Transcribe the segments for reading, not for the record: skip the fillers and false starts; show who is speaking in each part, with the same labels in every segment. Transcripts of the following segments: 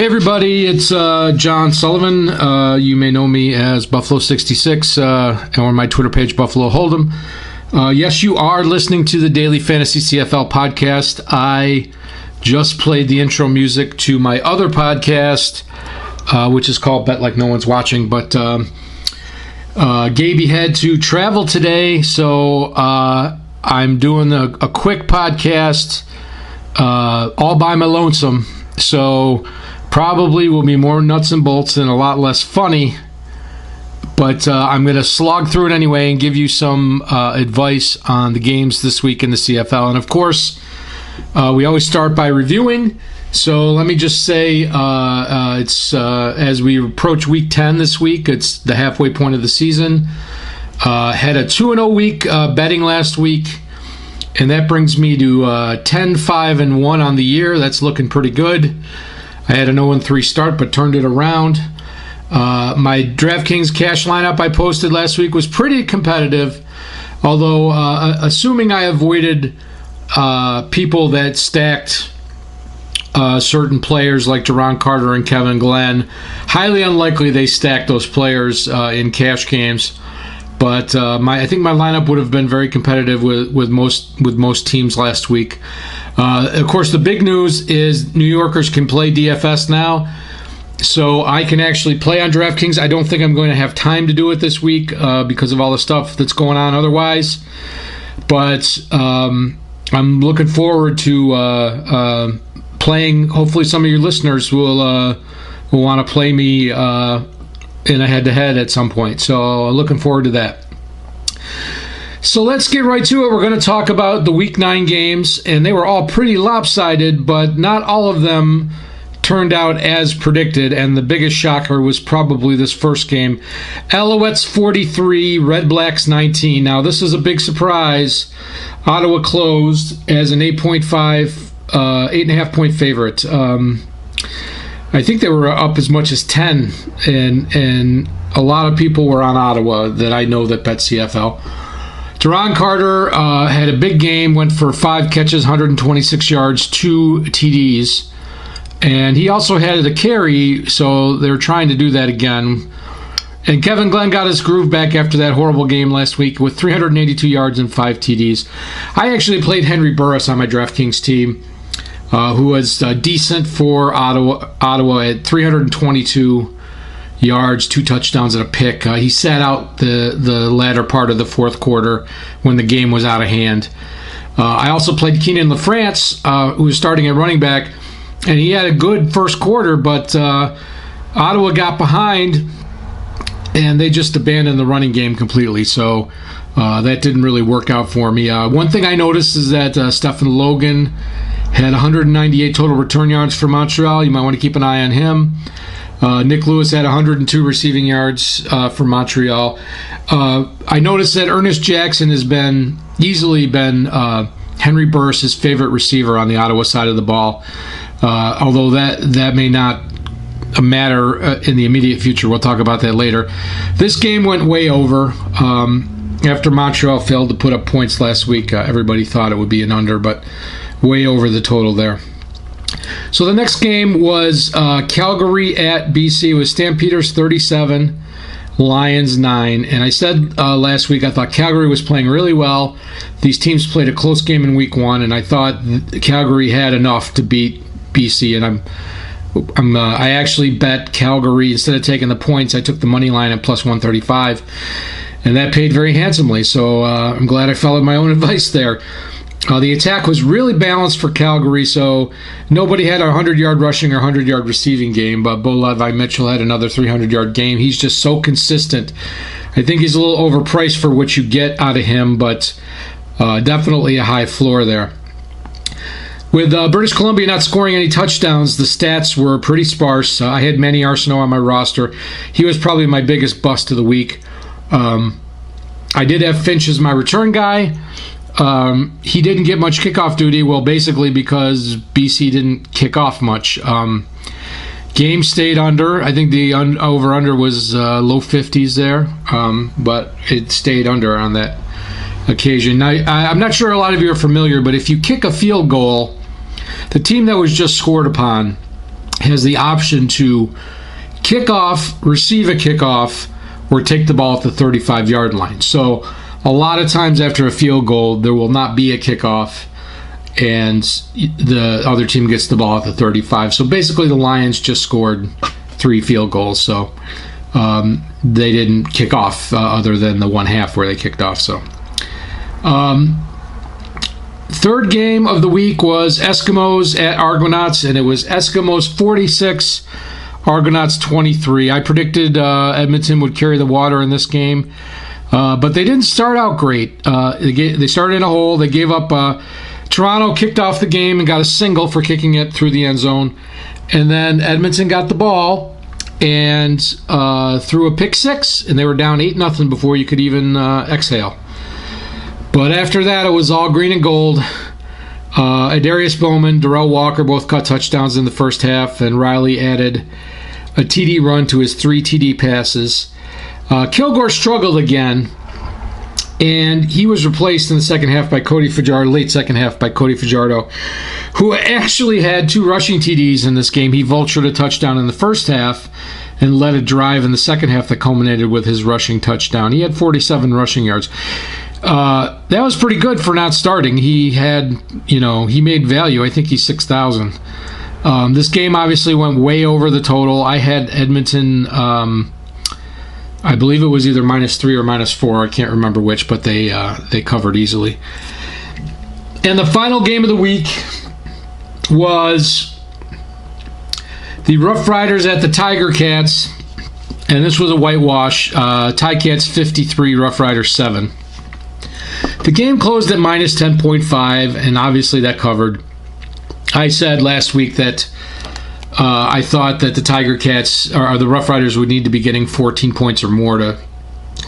Speaker 1: Hey everybody, it's John Sullivan. You may know me as Buffalo66 or my Twitter page, Buffalo Hold'em. Yes, you are listening to the Daily Fantasy CFL podcast. I just played the intro music to my other podcast, which is called Bet Like No One's Watching. But Gaby had to travel today, so I'm doing a quick podcast all by my lonesome. So probably will be more nuts and bolts and a lot less funny, but I'm going to slog through it anyway and give you some advice on the games this week in the CFL. And of course, we always start by reviewing. So let me just say, it's as we approach week 10 this week, it's the halfway point of the season. Had a 2-0 week betting last week, and that brings me to 10-5-1 on the year. That's looking pretty good. I had an 0-3 start, but turned it around. My DraftKings cash lineup I posted last week was pretty competitive, although assuming I avoided people that stacked certain players like Duron Carter and Kevin Glenn, highly unlikely they stacked those players in cash games. But I think my lineup would have been very competitive with most teams last week. Of course, the big news is New Yorkers can play DFS now, so I can actually play on DraftKings. I don't think I'm going to have time to do it this week because of all the stuff that's going on otherwise. But I'm looking forward to playing. Hopefully, some of your listeners will want to play me in a head-to-head at some point. So looking forward to that. So let's get right to it. We're going to talk about the Week 9 games, and they were all pretty lopsided, but not all of them turned out as predicted, and the biggest shocker was probably this first game. Alouettes 43, Red Blacks 19. Now, this is a big surprise. Ottawa closed as an 8.5 point favorite. I think they were up as much as 10, and a lot of people were on Ottawa that I know that bet CFL. Duron Carter had a big game, went for 5 catches, 126 yards, 2 TDs, and he also had a carry, so they're trying to do that again. And Kevin Glenn got his groove back after that horrible game last week with 382 yards and 5 TDs. I actually played Henry Burris on my DraftKings team, who was decent for Ottawa at 322 yards, 2 touchdowns and a pick. He sat out the latter part of the fourth quarter when the game was out of hand. I also played Keenan LaFrance, who was starting at running back, and he had a good first quarter, but Ottawa got behind, and they just abandoned the running game completely. So that didn't really work out for me. One thing I noticed is that Stephen Logan had 198 total return yards for Montreal. You might want to keep an eye on him. Nick Lewis had 102 receiving yards for Montreal. I noticed that Ernest Jackson has easily been Henry Burris' favorite receiver on the Ottawa side of the ball. Although that may not matter in the immediate future. We'll talk about that later. This game went way over. After Montreal failed to put up points last week, everybody thought it would be an under, but way over the total there. So the next game was Calgary at BC. It was Stampeders 37, Lions 9. And I said last week I thought Calgary was playing really well. These teams played a close game in week 1, and I thought Calgary had enough to beat BC. And I actually bet Calgary instead of taking the points. I took the money line at plus 135, and that paid very handsomely. So I'm glad I followed my own advice there. The attack was really balanced for Calgary, so nobody had a 100-yard rushing or 100-yard receiving game, but Bo Levi-Mitchell had another 300-yard game. He's just so consistent. I think he's a little overpriced for what you get out of him, but definitely a high floor there. With British Columbia not scoring any touchdowns, the stats were pretty sparse. I had Manny Arsenault on my roster. He was probably my biggest bust of the week. I did have Finch as my return guy. He didn't get much kickoff duty, well, basically because BC didn't kick off much. Game stayed under. I think the over-under was low 50s there, but it stayed under on that occasion. Now, I'm not sure a lot of you are familiar, but if you kick a field goal, the team that was just scored upon has the option to kick off, receive a kickoff, or take the ball at the 35-yard line. So a lot of times after a field goal, there will not be a kickoff, and the other team gets the ball at the 35. So basically the Lions just scored 3 field goals, so they didn't kick off other than the one half where they kicked off. So third game of the week was Eskimos at Argonauts, and it was Eskimos 46, Argonauts 23. I predicted Edmonton would carry the water in this game, but they didn't start out great. They started in a hole. They gave up. Toronto kicked off the game and got a single for kicking it through the end zone, and then Edmonton got the ball and threw a pick six, and they were down 8-0 before you could even exhale. But after that, it was all green and gold. Adarius Bowman, Darrell Walker both caught touchdowns in the first half, and Riley added a TD run to his 3 TD passes. Kilgore struggled again, and he was replaced in the second half by Cody Fajardo, late second half by Cody Fajardo, who actually had 2 rushing TDs in this game. He vultured a touchdown in the first half and led a drive in the second half that culminated with his rushing touchdown. He had 47 rushing yards. That was pretty good for not starting. He had, he made value. I think he's 6,000. This game obviously went way over the total. I had Edmonton, I believe it was either -3 or -4. I can't remember which, but they covered easily. And the final game of the week was the Rough Riders at the Tiger Cats, and this was a whitewash. Ticats 53, Rough Riders 7. The game closed at -10.5, and obviously that covered. I said last week that I thought that the Tiger Cats, or the Rough Riders, would need to be getting 14 points or more to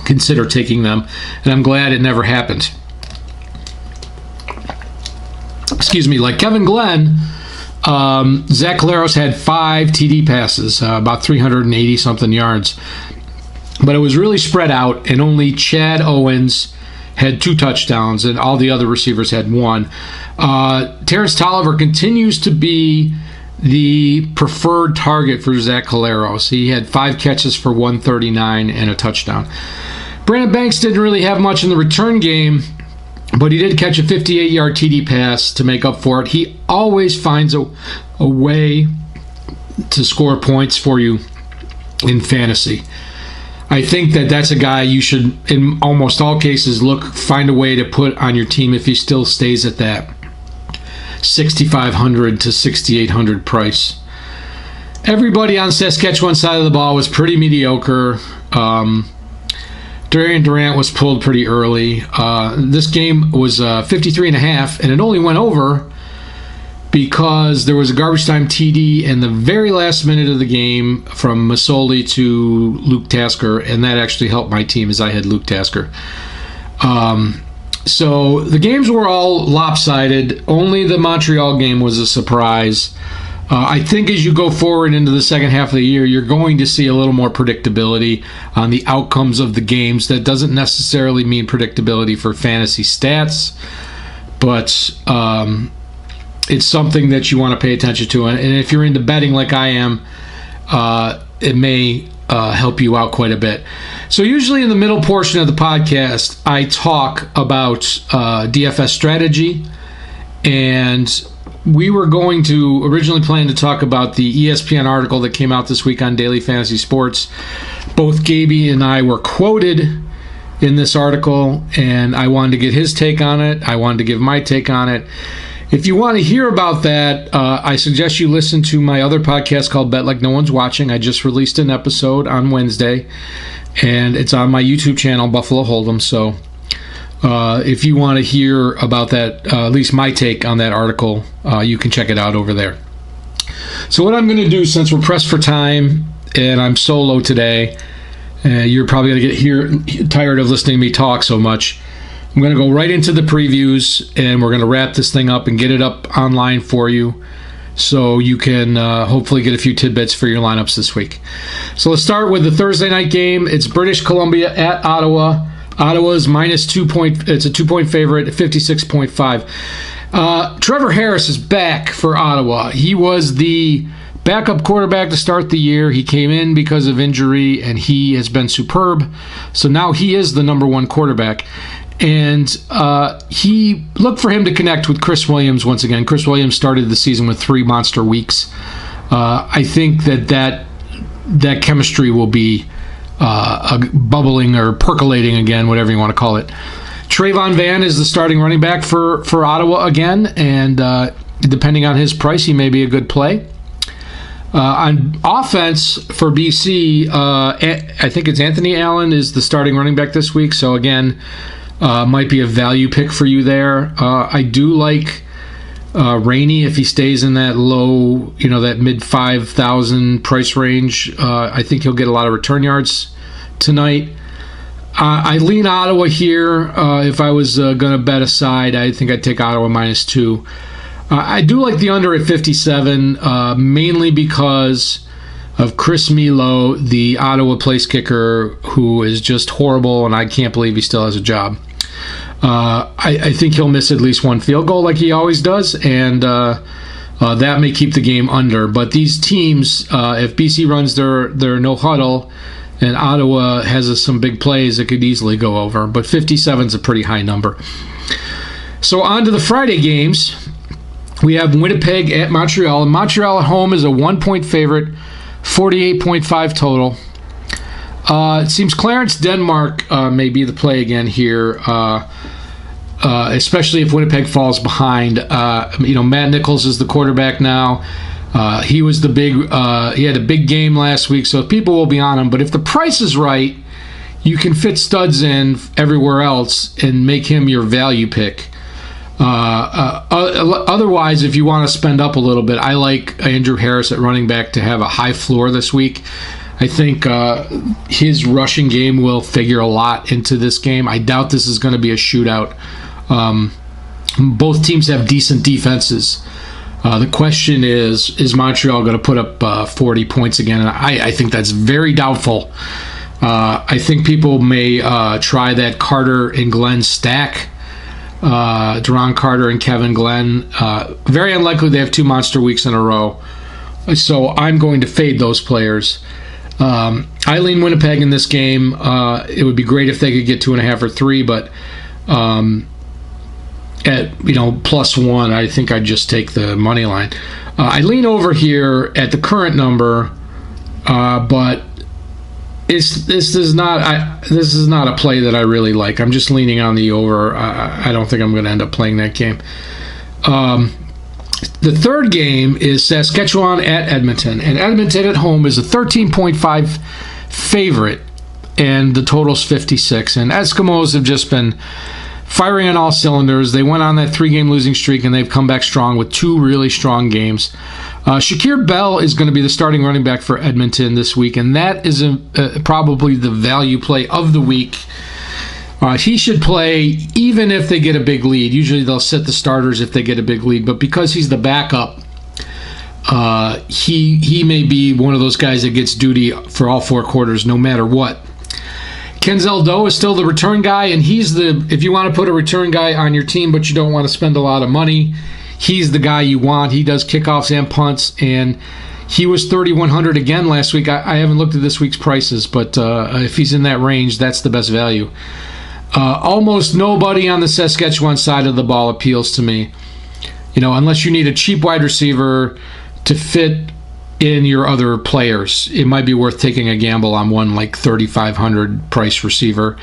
Speaker 1: consider taking them, and I'm glad it never happened. Excuse me. Like Kevin Glenn, Zach Caleros had 5 TD passes, about 380-something yards. But it was really spread out, and only Chad Owens had 2 touchdowns, and all the other receivers had 1. Terrence Tolliver continues to be the preferred target for Zach Caleros. He had 5 catches for 139 and a touchdown. Brandon Banks didn't really have much in the return game, but he did catch a 58-yard TD pass to make up for it. He always finds a way to score points for you in fantasy. I think that that's a guy you should, in almost all cases, find a way to put on your team if he still stays at that $6,500 to $6,800 price. Everybody on Saskatchewan side of the ball was pretty mediocre. Darian Durant was pulled pretty early. This game was 53.5, and it only went over because there was a garbage time TD in the very last minute of the game from Masoli to Luke Tasker, and that actually helped my team as I had Luke Tasker. So the games were all lopsided. Only the Montreal game was a surprise. I think as you go forward into the second half of the year, you're going to see a little more predictability on the outcomes of the games. That doesn't necessarily mean predictability for fantasy stats, but it's something that you want to pay attention to. And if you're into betting like I am, it may help you out quite a bit. So usually in the middle portion of the podcast, I talk about DFS strategy, and we were going to originally plan to talk about the ESPN article that came out this week on Daily Fantasy Sports. Both Gaby and I were quoted in this article, and I wanted to get his take on it. I wanted to give my take on it. If you want to hear about that, I suggest you listen to my other podcast called Bet Like No One's Watching. I just released an episode on Wednesday, and it's on my YouTube channel, Buffalo Hold'em. So if you want to hear about that, at least my take on that article, you can check it out over there. So what I'm going to do, since we're pressed for time and I'm solo today, you're probably going to get tired of listening to me talk so much. I'm going to go right into the previews, and we're going to wrap this thing up and get it up online for you so you can hopefully get a few tidbits for your lineups this week. So let's start with the Thursday night game. It's British Columbia at Ottawa. Ottawa's -2 point. It's a 2-point favorite at 56.5. Trevor Harris is back for Ottawa. He was the backup quarterback to start the year. He came in because of injury, and he has been superb. So now he is the number one quarterback. And he looked for him to connect with Chris Williams once again. Chris Williams started the season with 3 monster weeks. I think that chemistry will be bubbling or percolating again, whatever you want to call it. Trayvon Van is the starting running back for Ottawa again, and depending on his price, he may be a good play. On offense for BC, I think it's Anthony Allen is the starting running back this week, so again, might be a value pick for you there. I do like Rainey if he stays in that low, that mid 5,000 price range. I think he'll get a lot of return yards tonight. I lean Ottawa here. If I was going to bet a side, I think I'd take Ottawa -2. I do like the under at 57, mainly because of Chris Milo, the Ottawa place kicker, who is just horrible, and I can't believe he still has a job. I think he'll miss at least one field goal like he always does, and that may keep the game under. But these teams, if BC runs their no huddle and Ottawa has some big plays, it could easily go over. But 57 is a pretty high number. So on to the Friday games. We have Winnipeg at Montreal. And Montreal at home is a 1-point favorite, 48.5 total. It seems Clarence Denmark may be the play again here, especially if Winnipeg falls behind. Matt Nichols is the quarterback now. He was he had a big game last week, so people will be on him. But if the price is right, you can fit studs in everywhere else and make him your value pick. Otherwise, if you want to spend up a little bit, I like Andrew Harris at running back to have a high floor this week. I think his rushing game will figure a lot into this game. I doubt this is going to be a shootout. Both teams have decent defenses. The question is Montreal going to put up 40 points again? And I think that's very doubtful. I think people may try that Carter and Glenn stack. Deron Carter and Kevin Glenn. Very unlikely they have 2 monster weeks in a row. So I'm going to fade those players. I lean Winnipeg in this game. It would be great if they could get 2.5 or 3, but at +1, I think I'd just take the money line. I lean over here at the current number, but this is not a play that I really like. I'm just leaning on the over. I don't think I'm going to end up playing that game. The third game is Saskatchewan at Edmonton, and Edmonton at home is a 13.5 favorite, and the total's 56. And Eskimos have just been firing on all cylinders. They went on that 3-game losing streak, and they've come back strong with 2 really strong games. Shakir Bell is going to be the starting running back for Edmonton this week, and that is probably the value play of the week. He should play even if they get a big lead. Usually they'll sit the starters if they get a big lead, but because he's the backup, he may be one of those guys that gets duty for all 4 quarters no matter what. Kenzel Doe is still the return guy, and if you want to put a return guy on your team but you don't want to spend a lot of money, he's the guy you want. He does kickoffs and punts, and he was 3,100 again last week. I haven't looked at this week's prices, but if he's in that range, that's the best value. Almost nobody on the Saskatchewan side of the ball appeals to me. Unless you need a cheap wide receiver to fit in your other players, it might be worth taking a gamble on one like 3,500 price receiver.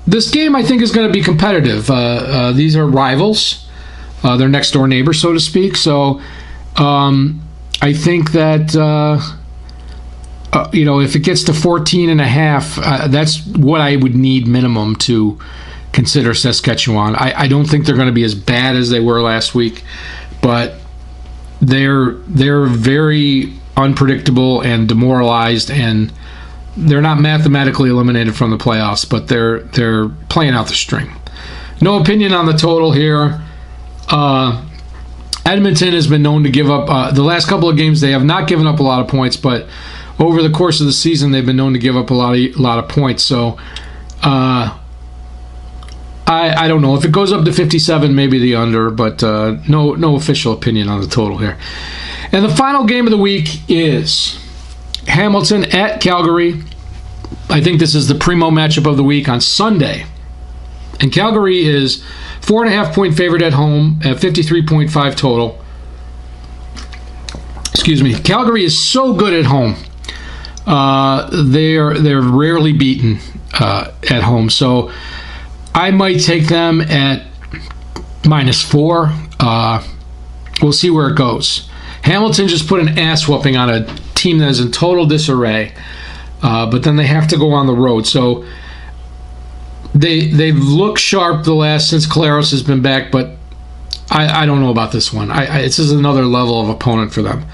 Speaker 1: This game, I think, is going to be competitive. These are rivals. They're next door neighbors, so to speak. So I think that if it gets to 14.5, that's what I would need minimum to consider Saskatchewan. I don't think they're going to be as bad as they were last week, but they're very unpredictable and demoralized, and they're not mathematically eliminated from the playoffs, but they're playing out the string. No opinion on the total here. Edmonton has been known to give up the last couple of games. They have not given up a lot of points, but over the course of the season, they've been known to give up a lot of points. So I don't know. If it goes up to 57, maybe the under, but no official opinion on the total here. And the final game of the week is Hamilton at Calgary. I think this is the primo matchup of the week on Sunday. And Calgary is 4.5-point favorite at home at 53.5 total. Excuse me. Calgary is so good at home. They're rarely beaten at home. So I might take them at -4. We'll see where it goes. Hamilton just put an ass whooping on a team that is in total disarray. But then they have to go on the road. So they've looked sharp since Collaros has been back, but I don't know about this one. This is another level of opponent for them.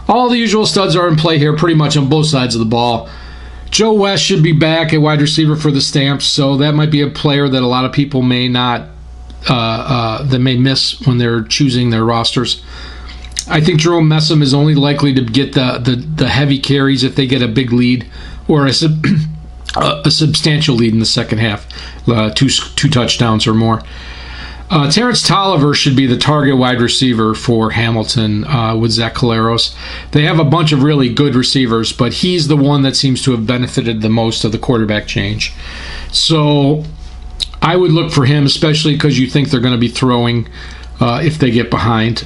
Speaker 1: All the usual studs are in play here pretty much on both sides of the ball. Joe West should be back at wide receiver for the Stamps, so that might be a player that a lot of people may not that may miss when they're choosing their rosters. I think Jerome Messam is only likely to get the heavy carries if they get a big lead or a substantial lead in the second half, two touchdowns or more. Terrence Tolliver should be the target wide receiver for Hamilton with Zach Collaros. They have a bunch of really good receivers, but he's the one that seems to have benefited the most of the quarterback change. So I would look for him, especially because you think they're going to be throwing if they get behind.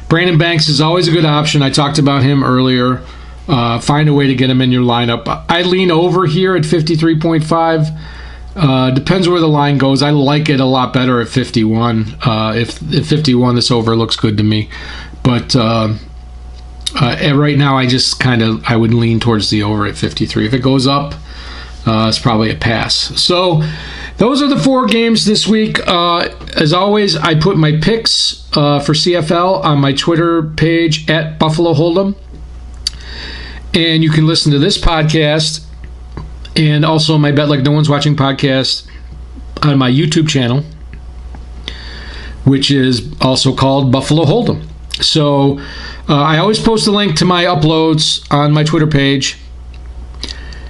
Speaker 1: Brandon Banks is always a good option. I talked about him earlier. Find a way to get him in your lineup. I lean over here at 53.5. Depends where the line goes. I like it a lot better at 51. If 51, this over looks good to me. But right now, I would lean towards the over at 53. If it goes up, it's probably a pass. So those are the 4 games this week. As always, I put my picks for CFL on my Twitter page at Buffalo Hold'em. And you can listen to this podcast and also my Bet Like No One's Watching podcast on my YouTube channel, which is also called Buffalo Hold'em. So I always post a link to my uploads on my Twitter page.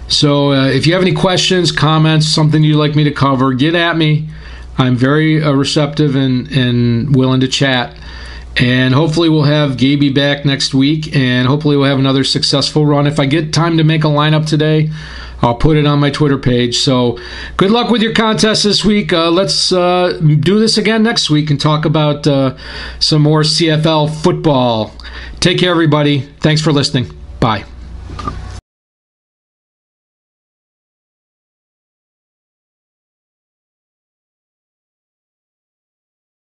Speaker 1: So if you have any questions, comments, something you'd like me to cover, get at me. I'm very receptive and willing to chat. And hopefully we'll have Gaby back next week, and hopefully we'll have another successful run. If I get time to make a lineup today, I'll put it on my Twitter page. So good luck with your contest this week. Let's do this again next week and talk about some more CFL football. Take care, everybody. Thanks for listening. Bye.